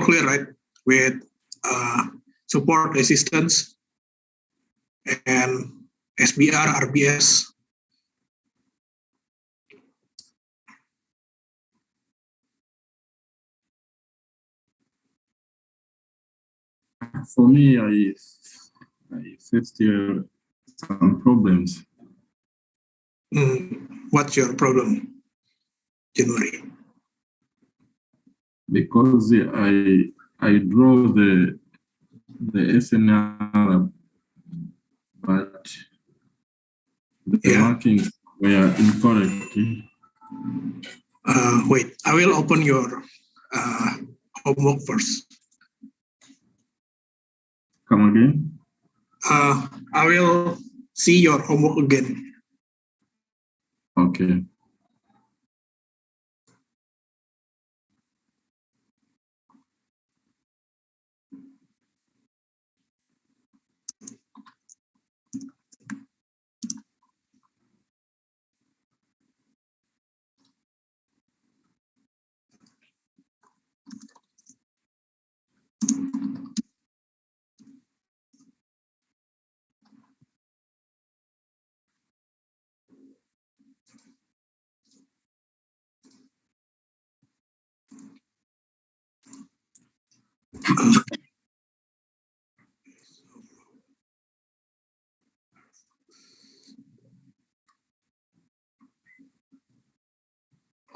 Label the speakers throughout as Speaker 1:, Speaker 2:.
Speaker 1: clear, right? With support resistance and SBR, RBS.
Speaker 2: For me, I faced here some problems.
Speaker 1: What's your problem, January?
Speaker 2: Because I draw the SNR, but the markings were incorrect.
Speaker 1: Wait, I will open your homework first.
Speaker 2: Come again?
Speaker 1: I will see your homework again.
Speaker 2: Okay.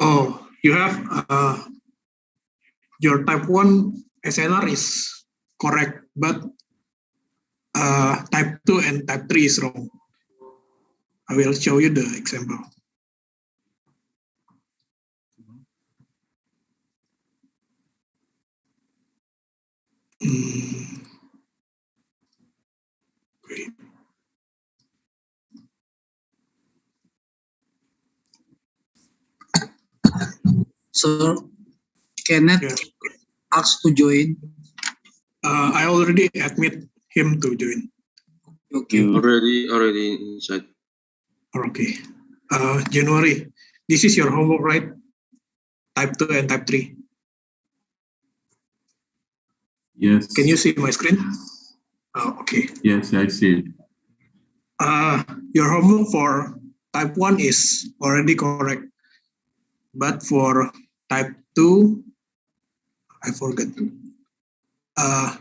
Speaker 1: Oh, you have your type 1 SNR is correct, but type 2 and type 3 is wrong. I will show you the example. Great.
Speaker 3: So, Kenneth asked to join.
Speaker 1: I already admit him to join.
Speaker 3: Okay.
Speaker 4: Already inside.
Speaker 1: Okay. January, this is your homework, right? Type 2 and type 3.
Speaker 2: Yes.
Speaker 1: Can you see my screen? Okay.
Speaker 2: Yes, I see.
Speaker 1: Your homework for type 1 is already correct. But for type 2, I forgot to.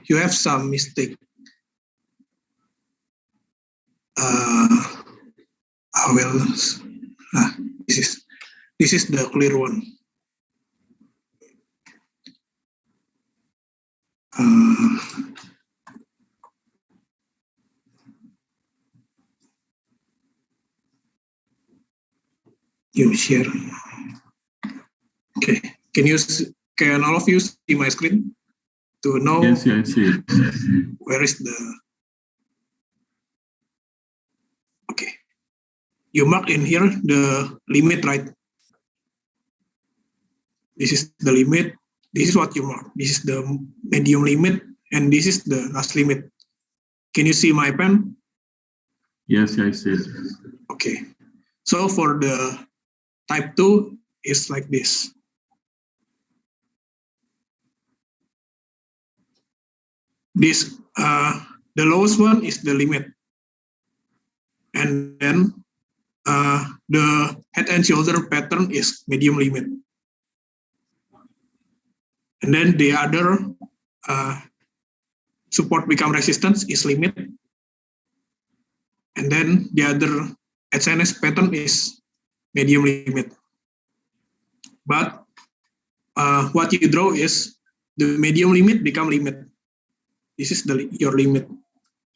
Speaker 1: You have some mistake. I will. This is the clear one. You share. Okay. Can all of you see my screen to know?
Speaker 2: Yes, I see.
Speaker 1: Where is the? Okay. You mark in here the limit, right? This is the limit. This is what you mark. This is the medium limit, and this is the last limit. Can you see my pen?
Speaker 2: Yes, I see.
Speaker 1: Okay. So for the type 2, it's like this. This the lowest one is the limit, and then the head and shoulder pattern is medium limit, and then the other support become resistance is limit, and then the other HNS pattern is medium limit. But what you draw is the medium limit become limit. This is your limit,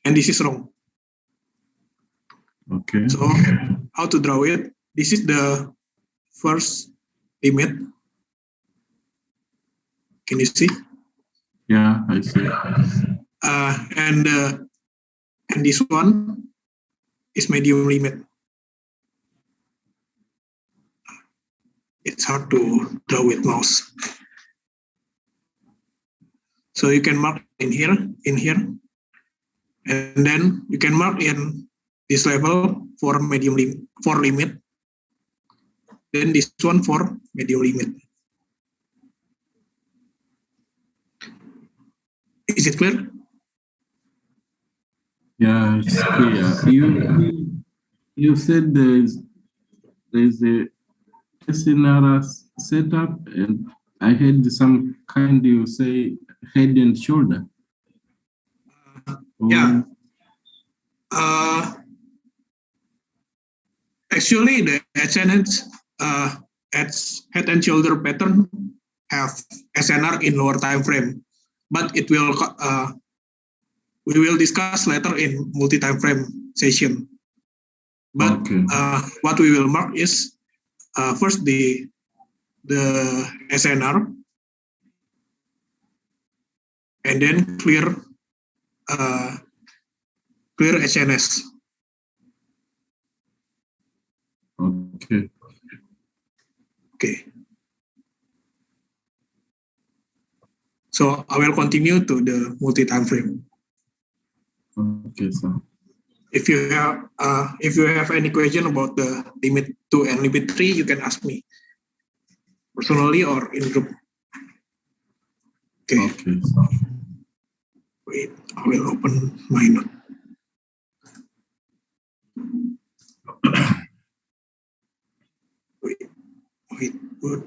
Speaker 1: and this is wrong.
Speaker 2: Okay.
Speaker 1: So how to draw it? This is the first limit. Can you see?
Speaker 2: Yeah, I see.
Speaker 1: And this one is medium limit. It's hard to draw with mouse. So you can mark in here, and then you can mark in this level for medium limit. Then this one for medium limit. Is it clear?
Speaker 2: Yeah, it's clear. You said there's a SNR setup, and I had some kind you say head and shoulder.
Speaker 1: Yeah. Actually, the HNS head and shoulder pattern have SNR in lower time frame, but it will we will discuss later in multi-time frame session. But
Speaker 2: Okay.
Speaker 1: What we will mark is first the SNR, and then clear HNS.
Speaker 2: Okay.
Speaker 1: Okay. So I will continue to the multi-time frame.
Speaker 2: Okay, so.
Speaker 1: If you have any question about the limit 2 and limit 3, you can ask me personally or in group. Okay.
Speaker 2: Okay, so.
Speaker 1: Wait, I will open my note. Wait, good.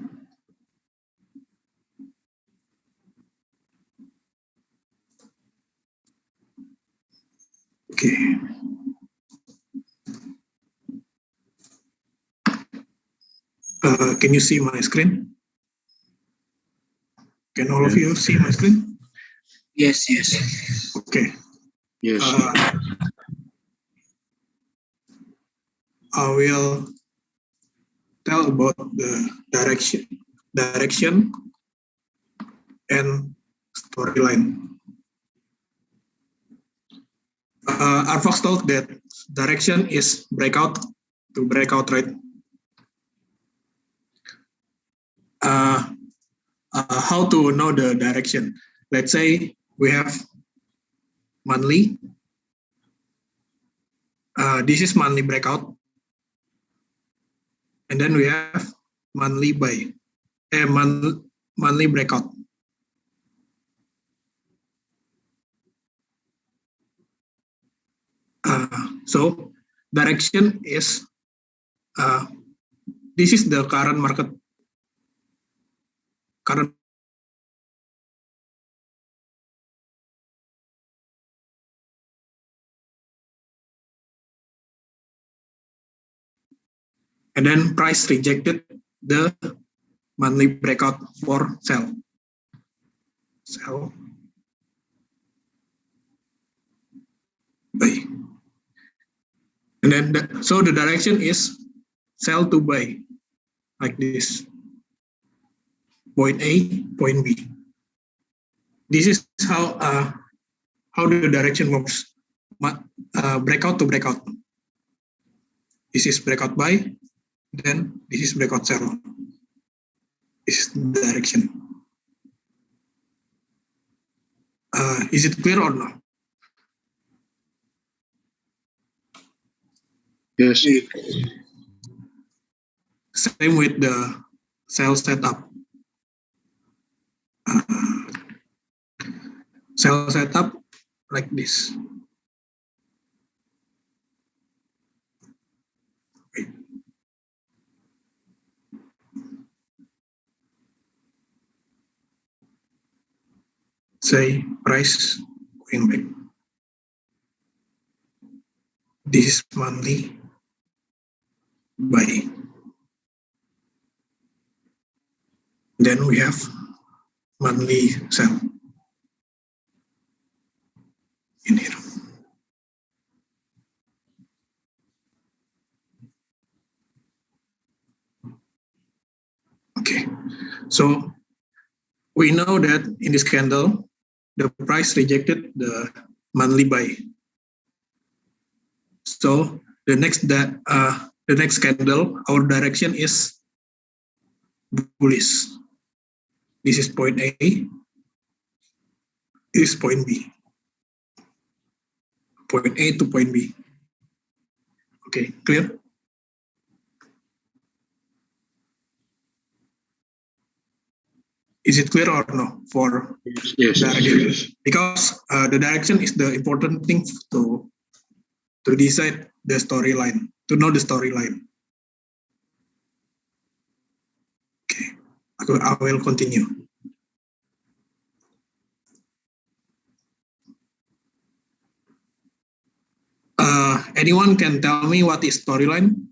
Speaker 1: Okay. Can you see my screen? Can all of you see my screen?
Speaker 3: Yes, yes.
Speaker 1: Okay.
Speaker 4: Yes.
Speaker 1: I will tell about the direction and storyline. Arfox told that direction is breakout to breakout, right? How to know the direction? Let's say we have monthly. This is monthly breakout, and then we have monthly buy, monthly breakout. So direction is this is the current market. And then price rejected the monthly breakout for sell. Sell. Buy. And then so the direction is sell to buy, like this. Point A, point B. This is how the direction works. Breakout to breakout. This is breakout buy, then this is breakout sell. This is the direction. Is it clear or not?
Speaker 4: Yes.
Speaker 1: Same with the sell setup. Sell setup like this. Wait. Say price going back. This is monthly buy. Then we have monthly sell in here. Okay, so we know that in this candle, the price rejected the monthly buy. So the next candle, our direction is bullish. This is point A. This is point B. Point A to point B. Okay, clear? Is it clear or no for
Speaker 4: Yes.
Speaker 1: direction? Because the direction is the important thing to decide the storyline, to know the storyline. Okay, I will continue. Anyone can tell me what is storyline?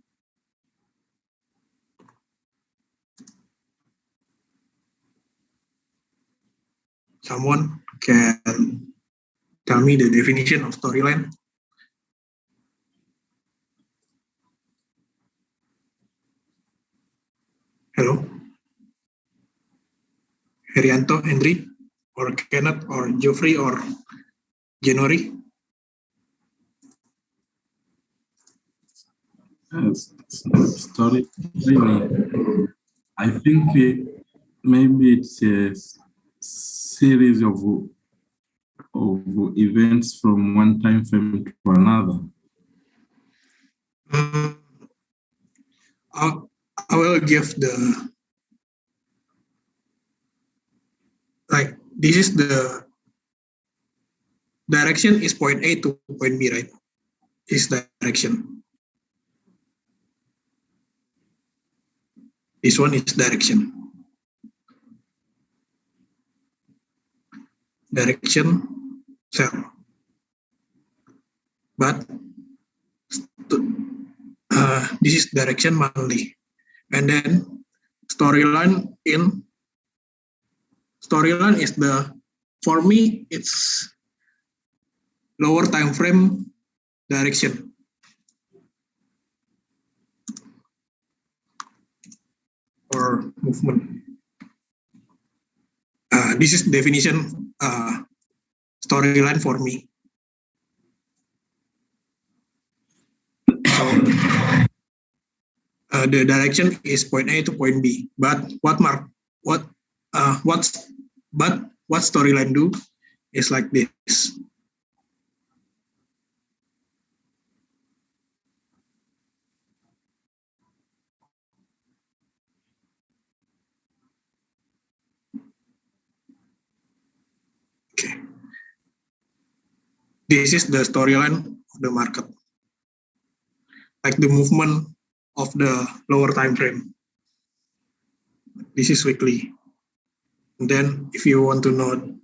Speaker 1: Someone can tell me the definition of storyline? Hello? Herianto, Hendry, or Kenneth, or Geoffrey, or January?
Speaker 2: Story. I think maybe it's a series of events from one time frame to another.
Speaker 1: I will give the, like, this is the direction is point A to point B, right? Is direction. This one is direction. Direction cell. But this is direction monthly. And then storyline is the, for me, it's lower time frame direction. Or movement. This is definition storyline for me. So the direction is point A to point B. But what storyline do is like this. Okay. This is the storyline of the market. Like the movement of the lower time frame. This is weekly. And then if you want to know,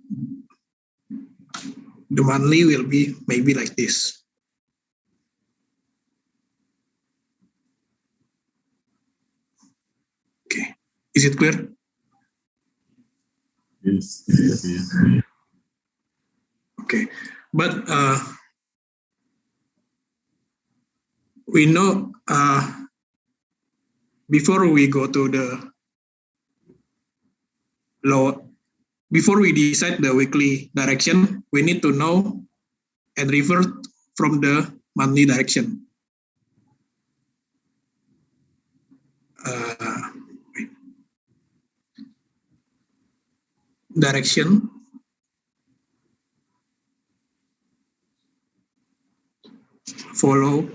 Speaker 1: the monthly will be maybe like this. Okay. Is it clear?
Speaker 2: Yes.
Speaker 1: Okay. But we know before we go to the before we decide the weekly direction, we need to know and revert from the monthly direction. Direction follow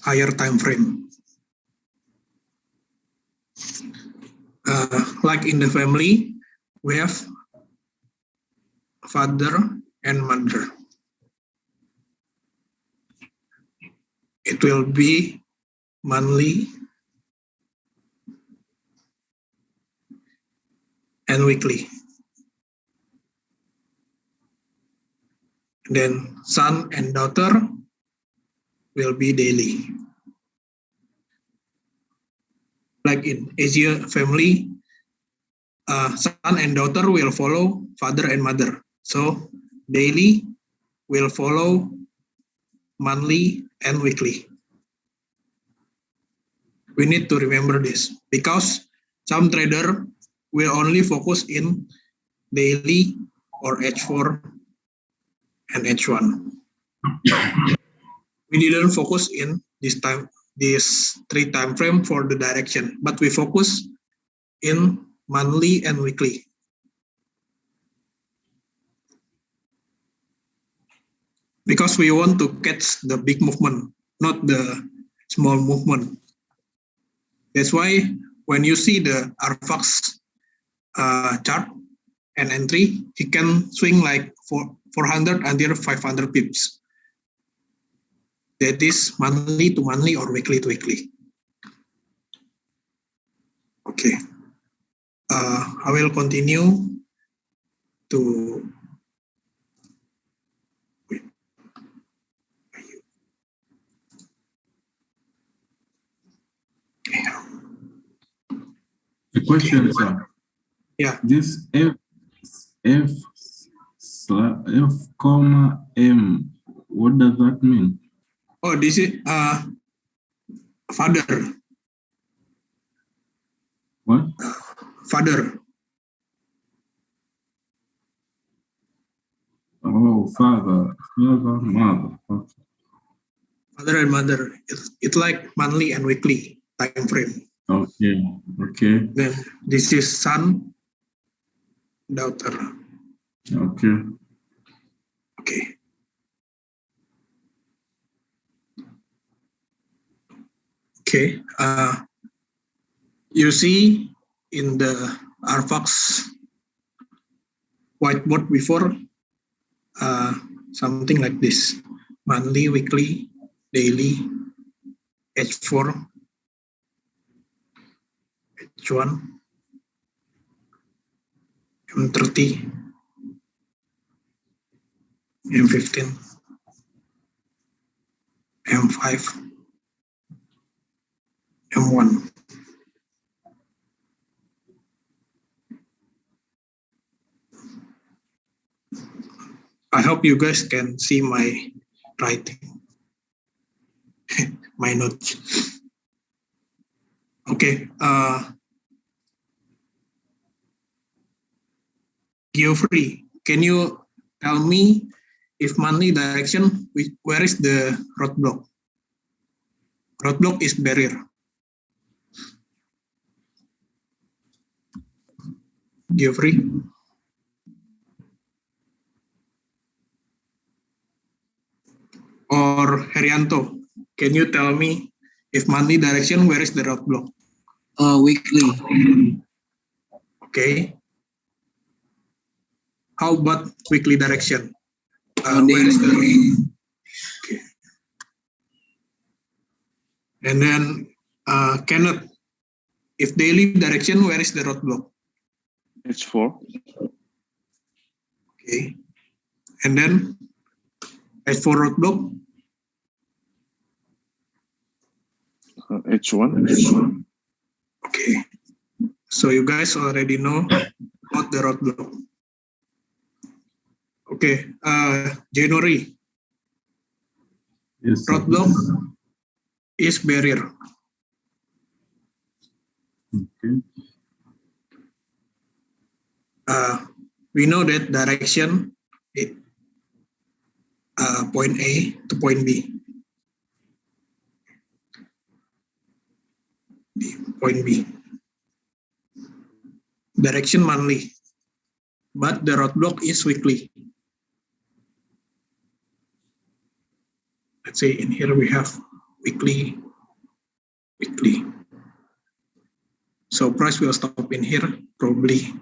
Speaker 1: higher time frame. Like in the family, we have father and mother. It will be monthly and weekly. Then son and daughter will be daily. Like in Asia family, son and daughter will follow father and mother. So daily will follow monthly and weekly. We need to remember this because some trader will only focus in daily or H4 and H1. We didn't focus in this 3 time frame for the direction, but we focus in monthly and weekly. Because we want to catch the big movement, not the small movement. That's why when you see the RFox chart and entry, he can swing like 400 until 500 pips. That is monthly to monthly or weekly to weekly. Okay. I will continue to
Speaker 2: The question, sir.
Speaker 1: Yeah.
Speaker 2: This F comma M, what does that mean?
Speaker 1: Oh, this is father.
Speaker 2: What?
Speaker 1: Father.
Speaker 2: Oh, father, mother. Okay.
Speaker 1: Father and mother. It's like monthly and weekly time frame.
Speaker 2: Okay. Okay.
Speaker 1: Then this is son, daughter.
Speaker 2: Okay.
Speaker 1: Okay. Okay. You see in the RFox whiteboard before something like this: monthly, weekly, daily, H4, H1, M30, M15, M5, M1. I hope you guys can see my writing, my notes. Okay. Geoffrey, can you tell me if monthly direction, where is the roadblock? Roadblock is barrier. Geoffrey? Or Herianto, can you tell me if monthly direction, where is the roadblock?
Speaker 3: Weekly.
Speaker 1: Okay. How about weekly direction? Where is the okay. And then Kenneth, if daily direction, where is the roadblock?
Speaker 5: H4.
Speaker 1: Okay. And then H4 roadblock?
Speaker 5: H1.
Speaker 1: Okay. So you guys already know about the roadblock. Okay. January.
Speaker 2: Yes, sir.
Speaker 1: Roadblock is barrier.
Speaker 2: Okay.
Speaker 1: We know that direction point A to point B. Point B. Direction monthly, but the roadblock is weekly. Let's say in here we have weekly. So price will stop in here probably.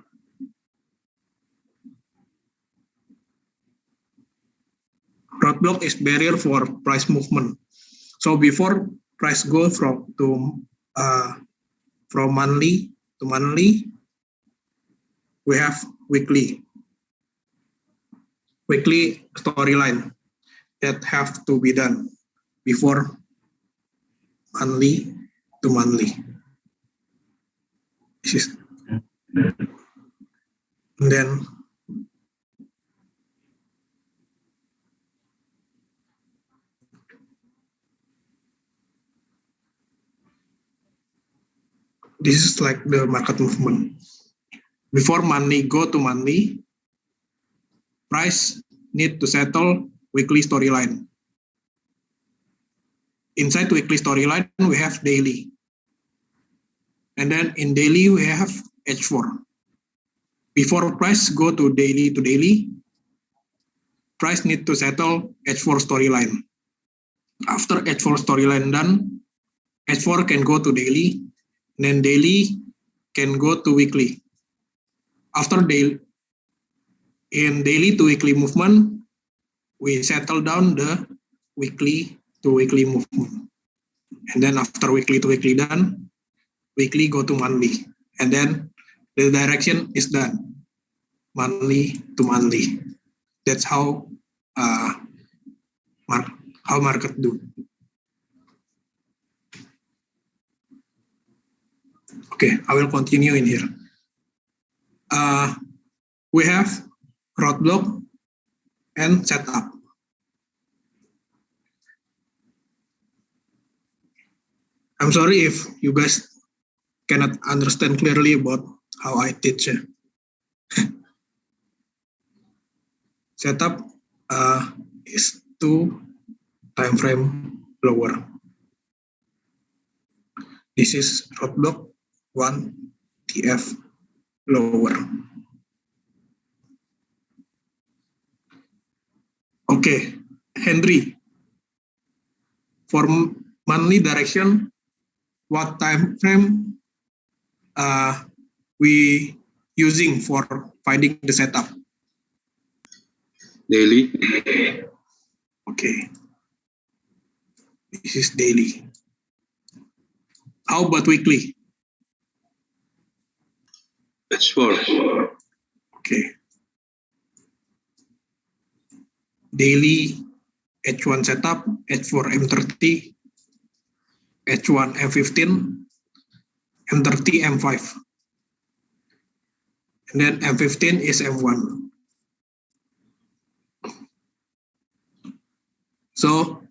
Speaker 1: Roadblock is barrier for price movement. So before price go from monthly to monthly, we have weekly storyline that have to be done before monthly to monthly. This is, and then this is like the market movement. Before monthly go to monthly, price need to settle weekly storyline. Inside weekly storyline, we have daily. And then in daily, we have H4. Before price go to daily, price need to settle H4 storyline. After H4 storyline done, H4 can go to daily. And then daily can go to weekly. After daily to weekly movement, we settle down the weekly to weekly movement. And then after weekly to weekly done, weekly go to monthly. And then the direction is done, monthly to monthly. That's how market do. Okay, I will continue in here. We have roadblock and setup. I'm sorry if you guys cannot understand clearly about how I teach. Setup is 2 time frame lower. This is roadblock 1 TF lower. Okay, Henry, for monthly direction, what time frame we using for finding the setup?
Speaker 4: Daily.
Speaker 1: Okay, this is daily. How about weekly?
Speaker 4: H4.
Speaker 1: Okay. Daily H1 setup, H4 M30, H1 M15, M30 M5. And then M15 is M1. So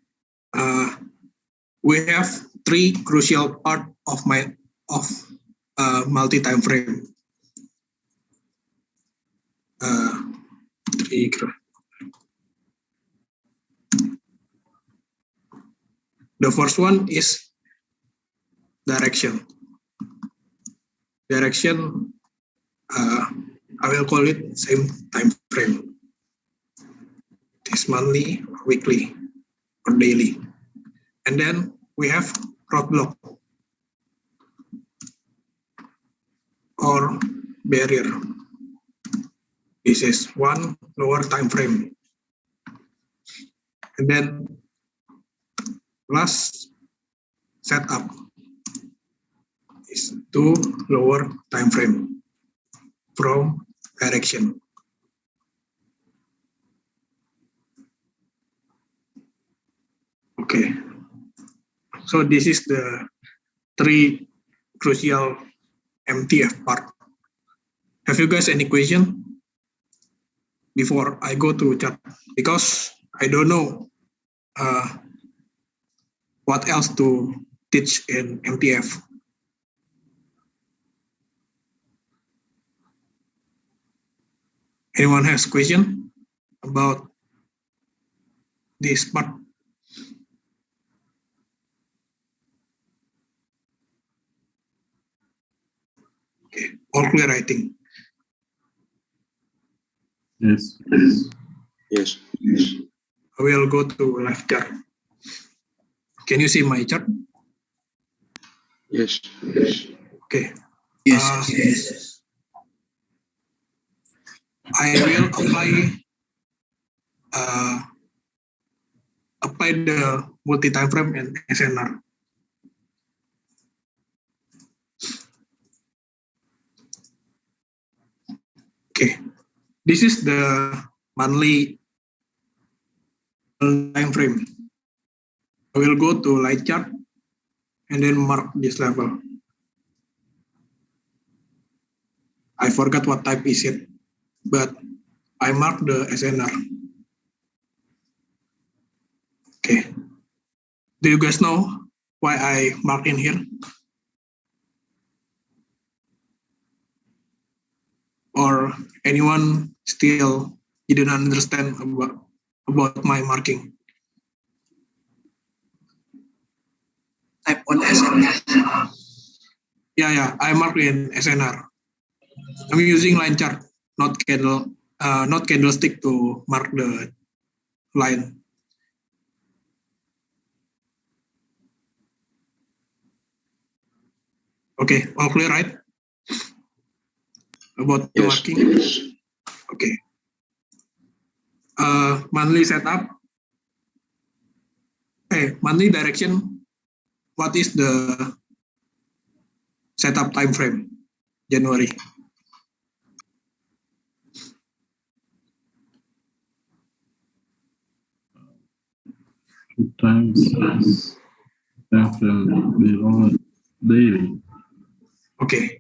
Speaker 1: we have 3 crucial part of multi time frame. The first one is direction. Direction, I will call it same time frame. This monthly, weekly, or daily. And then we have roadblock or barrier. This is 1 lower time frame. And then last setup is 2 lower time frame from direction. Okay, so this is the 3 crucial MTF part. Have you guys any question before I go to chart? Because I don't know what else to teach in MTF. Anyone has question about this part? Okay, all clear, I think.
Speaker 2: Yes.
Speaker 4: Yes.
Speaker 1: I will go to live chart. Can you see my chart?
Speaker 4: Yes.
Speaker 1: Okay.
Speaker 3: Yes.
Speaker 1: I will apply the multi time frame and SNR. Okay, this is the monthly time frame. I will go to light chart and then mark this level. I forgot what type is it, but I mark the SNR. Okay. Do you guys know why I mark in here? Or anyone still didn't understand about my marking?
Speaker 3: Type on SNR.
Speaker 1: Yeah, I mark in SNR. I'm using line chart, not candlestick to mark the line. Okay, all clear, right? About the
Speaker 4: Yes.
Speaker 1: marking. Okay. Monthly setup. Monthly direction. What is the setup time frame? January.
Speaker 2: Times time frame below daily.
Speaker 1: Okay.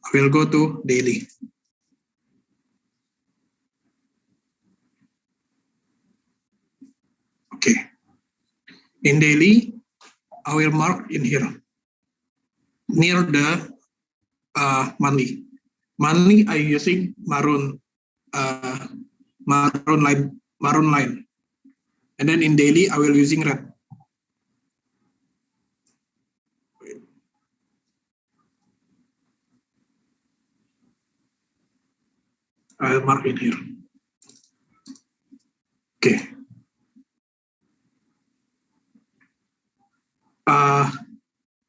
Speaker 1: I will go to daily. Okay. In daily, I will mark in here near the monthly. Monthly, I using maroon line, and then in daily, I will using red. I will mark in here. Okay.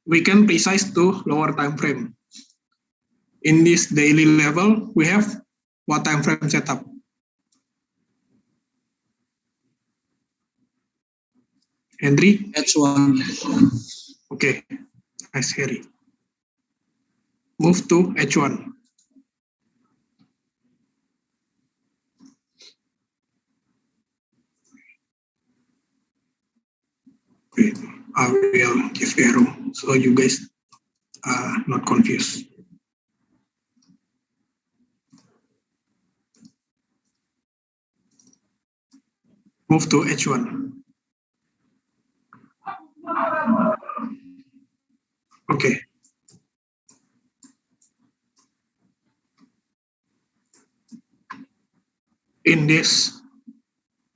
Speaker 1: We can precise to lower time frame. In this daily level, we have what time frame setup? Henry?
Speaker 3: H1.
Speaker 1: Okay, nice, Harry. Move to H1. Wait, I will give arrow so you guys are not confused. Move to H1. Okay. In this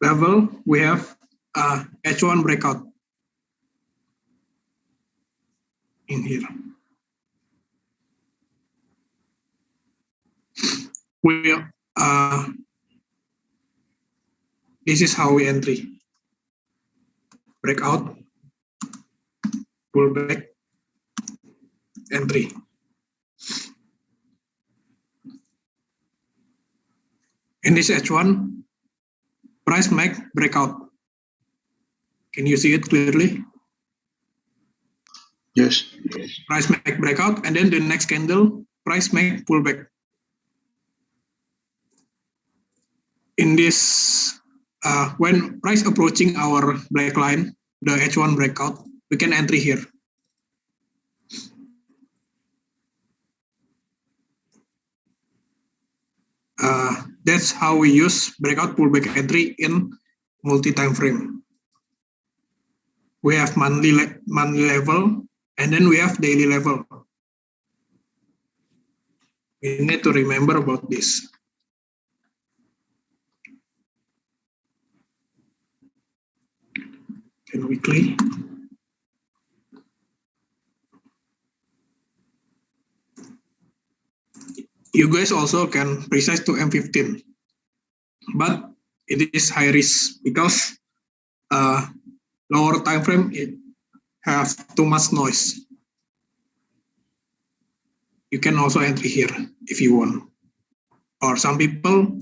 Speaker 1: level, we have H1 breakout in here. This is how we entry. Breakout, pullback, entry. In this H1, price make breakout. Can you see it clearly?
Speaker 4: Yes.
Speaker 1: Price make breakout, and then the next candle, price make pullback. In this, when price approaching our black line, the H1 breakout, we can entry here. That's how we use breakout pullback entry in multi-time frame. We have monthly level, and then we have daily level. We need to remember about this. Can weekly. You guys also can precise to M15, but it is high risk because lower time frame it have too much noise. You can also entry here if you want. Or some people,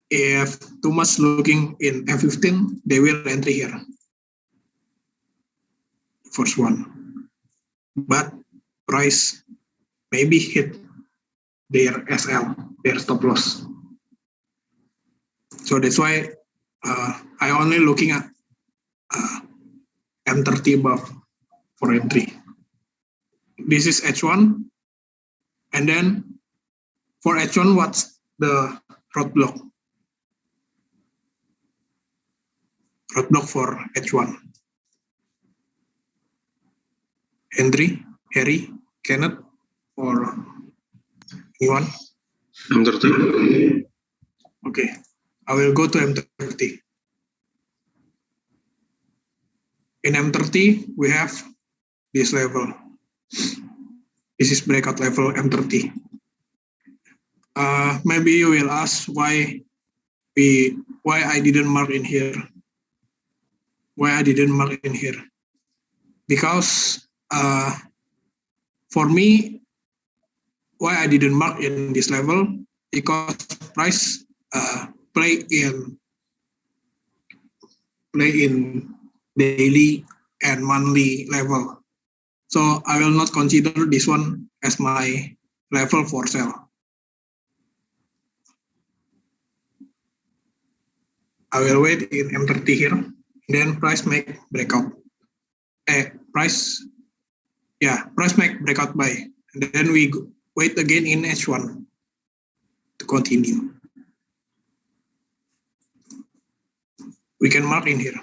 Speaker 1: if too much looking in M15, they will entry here. First one. But price maybe hit their SL, their stop loss. So that's why I only looking at M30 above for entry. This is H1. And then for H1, what's the roadblock? Roadblock for H1. Henry, Harry, Kenneth, or anyone?
Speaker 4: M30.
Speaker 1: Okay, I will go to M30. In M30, we have this level. This is breakout level M30. Maybe you will ask why I didn't mark in here. Why I didn't mark in here? Because for me, why I didn't mark in this level, because price play in daily and monthly level. So I will not consider this one as my level for sell. I will wait in M30 here, then price make breakout. Price make breakout buy. And then we wait again in H1 to continue. We can mark in here,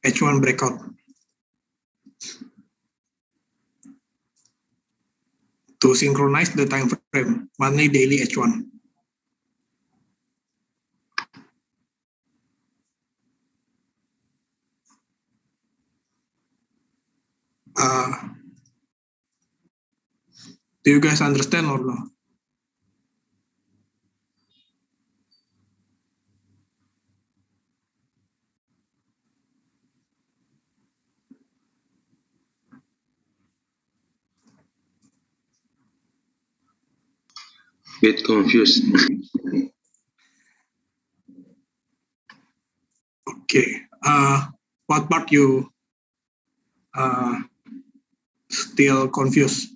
Speaker 1: H1 breakout. To synchronize the time frame, monthly, daily, H1. Do you guys understand or no?
Speaker 4: Bit confused.
Speaker 1: Okay. What part you still confused?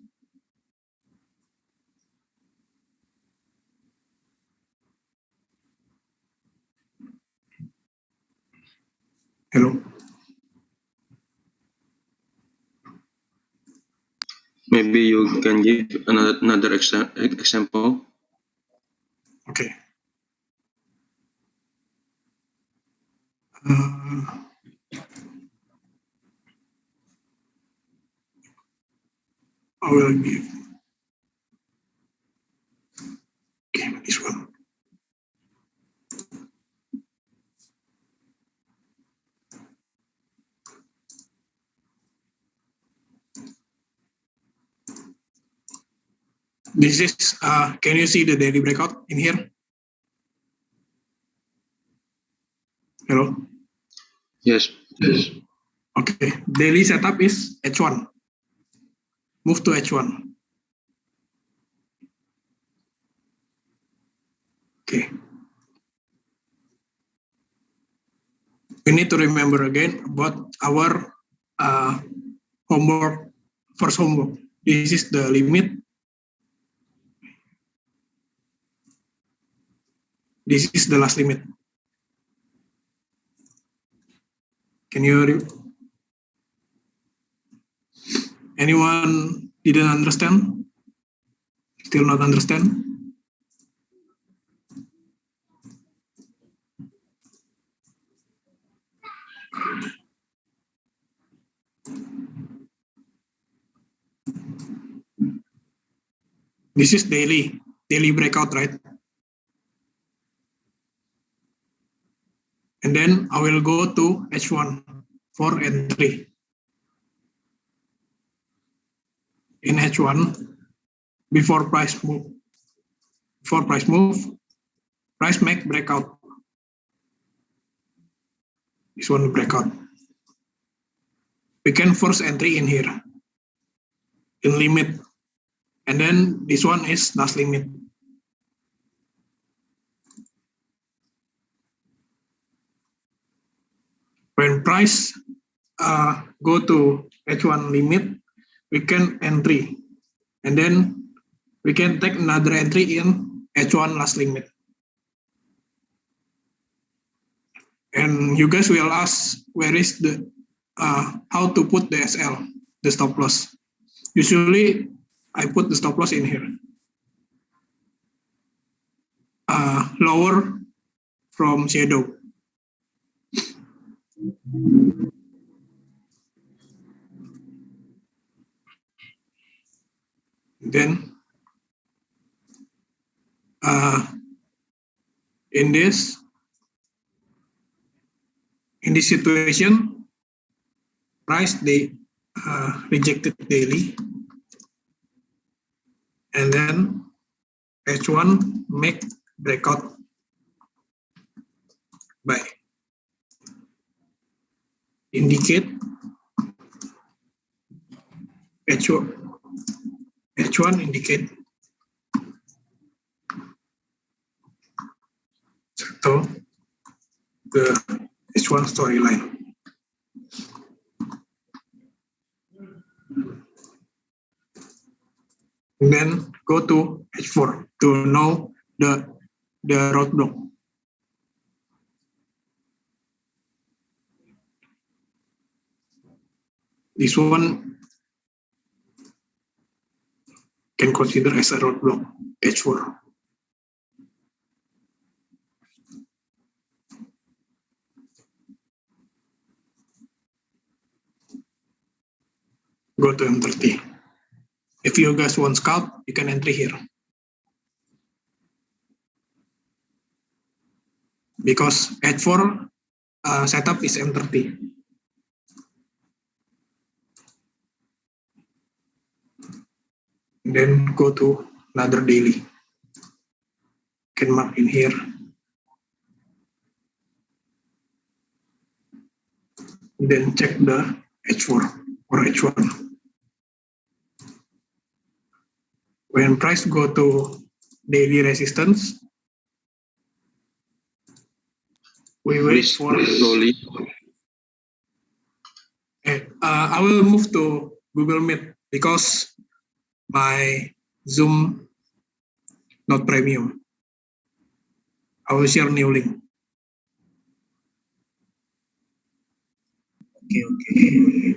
Speaker 1: Hello.
Speaker 4: Maybe you can give another example.
Speaker 1: Okay. I will give. Okay, this one. This is, can you see the daily breakout in here? Hello?
Speaker 4: Yes.
Speaker 1: Okay, daily setup is H1. Move to H1. Okay. We need to remember again about our homework, first homework. This is the limit. This is the last limit. Can you anyone didn't understand? Still not understand? This is daily breakout, right? And then I will go to H1 for entry. In H1, before price move, price make breakout. This one breakout. We can force entry in here, in limit. And then this one is last limit. When price go to H1 limit, we can entry. And then we can take another entry in H1 last limit. And you guys will ask, where is the, how to put the SL, the stop loss. Usually, I put the stop loss in here. Lower from shadow. Then, in this situation, price they rejected daily, and then H1 make breakout buy, indicate H1 indicate to the H1 storyline. And then go to H4 to know the roadblock. This one can consider as a roadblock, H4. Go to M30. If you guys want scalp, you can enter here. Because H4 setup is M30. Then go to another daily. Can mark in here. Then check the H4 or H1. When price go to daily resistance, we wait for
Speaker 4: slowly.
Speaker 1: I will move to Google Meet because my Zoom not premium. I will share new link.
Speaker 3: Okay.